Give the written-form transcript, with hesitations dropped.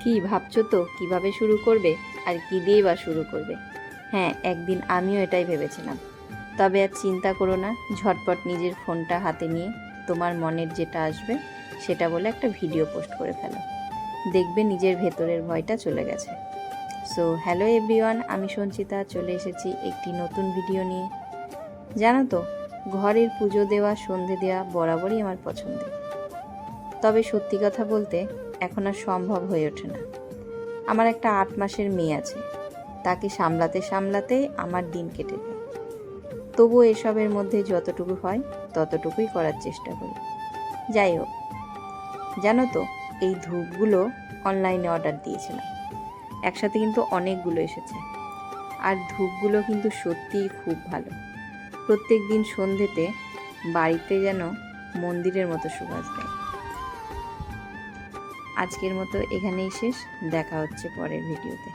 কি ভাবছো তো কিভাবে শুরু করবে আর কি দিয়ে বা শুরু করবে? হ্যাঁ, একদিন আমিও এটাই ভেবেছিলাম। তবে আর চিন্তা করো না, ঝটপট নিজের ফোনটা হাতে নিয়ে তোমার মনের যেটা আসবে সেটা বলে একটা ভিডিও পোস্ট করে ফেলো। দেখবে নিজের ভেতরের ভয়টা চলে গেছে। সো হ্যালো এভরিওয়ান, আমি সঞ্চিতা চলে এসেছি একটি নতুন ভিডিও নিয়ে। জানো তো, ঘরের পুজো দেওয়া, সন্ধে দেওয়া বরাবরই আমার পছন্দের। তবে সত্যি কথা বলতে এখন আর সম্ভব হয়ে ওঠে না। আমার একটা 8 মাসের মেয়ে আছে, তাকে সামলাতে সামলাতে আমার দিন কেটে যায়। তবুও এসবের মধ্যে যতটুকু হয় ততটুকুই করার চেষ্টা করি। যাই হোক, জানো তো, এই ধূপগুলো অনলাইনে অর্ডার দিয়েছিলাম। একসাথে কিন্তু অনেকগুলো এসেছে। আর ধূপগুলো কিন্তু সত্যিই খুব ভালো। প্রত্যেক দিন সন্ধেতে বাড়িতে যেন মন্দিরের মতো সুবাস দেয়। আজকের মতো এখানেই শেষ, দেখা হচ্ছে পরের ভিডিওতে।